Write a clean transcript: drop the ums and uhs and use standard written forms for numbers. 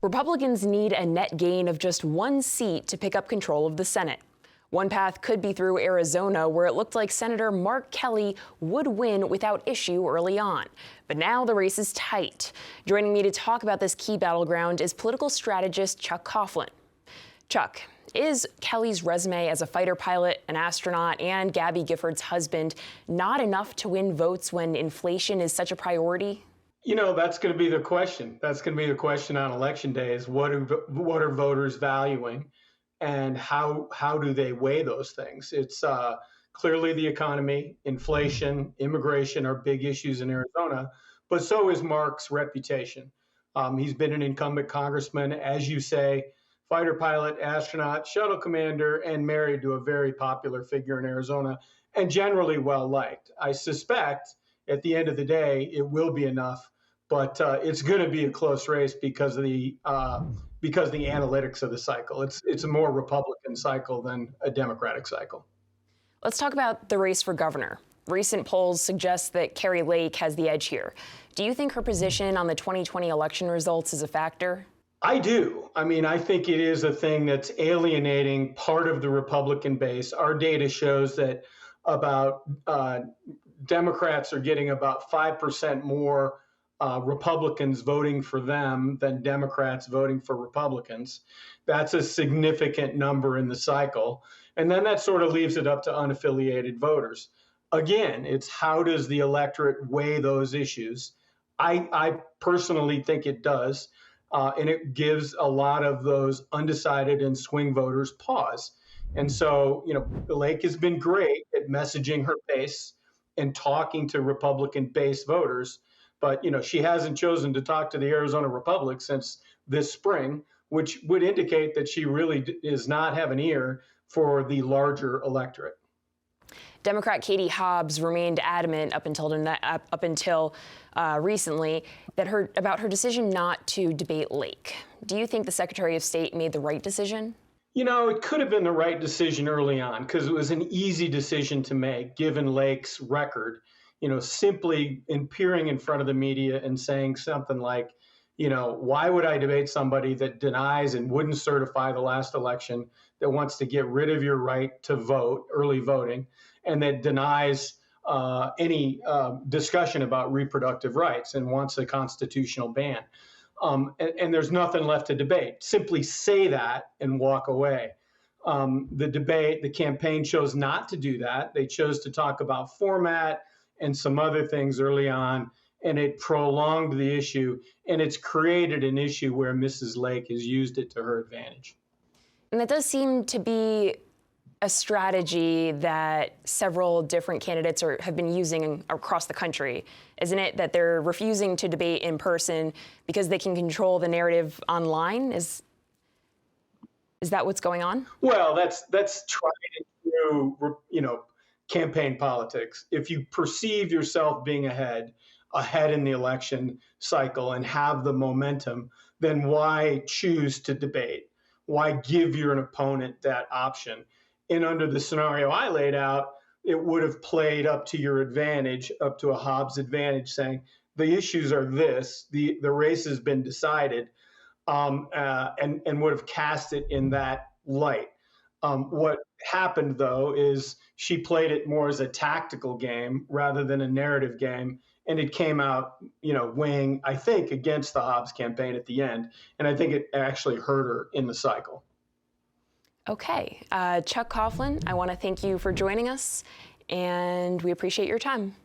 Republicans need a net gain of just one seat to pick up control of the Senate. One path could be through Arizona, where it looked like Senator Mark Kelly would win without issue early on. But now the race is tight. Joining me to talk about this key battleground is political strategist Chuck Coughlin. Chuck, is Kelly's resume as a fighter pilot, an astronaut, and Gabby Gifford's husband not enough to win votes when inflation is such a priority? You know, that's going to be the question. That's going to be the question on election day is what are voters valuing and how do they weigh those things? It's clearly the economy, inflation, immigration are big issues in Arizona, but so is Mark's reputation. He's been an incumbent congressman, as you say, fighter pilot, astronaut, shuttle commander, and married to a very popular figure in Arizona and generally well liked. I suspect at the end of the day, it will be enough, but it's going to be a close race because of the analytics of the cycle. It's a more Republican cycle than a Democratic cycle. Let's talk about the race for governor. Recent polls suggest that Kari Lake has the edge here. Do you think her position on the 2020 election results is a factor? I do. I mean, I think it is a thing that's alienating part of the Republican base. Our data shows that about Democrats are getting about 5% more Republicans voting for them than Democrats voting for Republicans. That's a significant number in the cycle. And then that sort of leaves it up to unaffiliated voters. Again, it's how does the electorate weigh those issues? I personally think it does. And it gives a lot of those undecided and swing voters pause. And so, you know, Lake has been great at messaging her base and talking to Republican base voters. But, you know, she hasn't chosen to talk to the Arizona Republic since this spring, which would indicate that she really does not have an ear for the larger electorate. Democrat Katie Hobbs remained adamant up until recently about her decision not to debate Lake. Do you think the Secretary of State made the right decision? You know, it could have been the right decision early on because it was an easy decision to make given Lake's record. You know, simply appearing in front of the media and saying something like, you know, why would I debate somebody that denies and wouldn't certify the last election, that wants to get rid of your right to vote, early voting, and that denies any discussion about reproductive rights and wants a constitutional ban. And there's nothing left to debate. Simply say that and walk away. The campaign chose not to do that. They chose to talk about format and some other things early on, and it prolonged the issue, and it's created an issue where Mrs. Lake has used it to her advantage. And that does seem to be a strategy that several different candidates have been using across the country, isn't it? That they're refusing to debate in person because they can control the narrative online? Is that what's going on? Well, that's tried and true, you know, campaign politics. If you perceive yourself being ahead in the election cycle and have the momentum, then why choose to debate? Why give your opponent that option? And under the scenario I laid out, it would have played up to your advantage, up to a Hobbs advantage, saying the issues are this, the race has been decided, and would have cast it in that light. What happened, though, is she played it more as a tactical game rather than a narrative game, and it came out, you know, weighing, I think, against the Hobbs campaign at the end, and I think it actually hurt her in the cycle. Okay. Chuck Coughlin, I want to thank you for joining us, and we appreciate your time.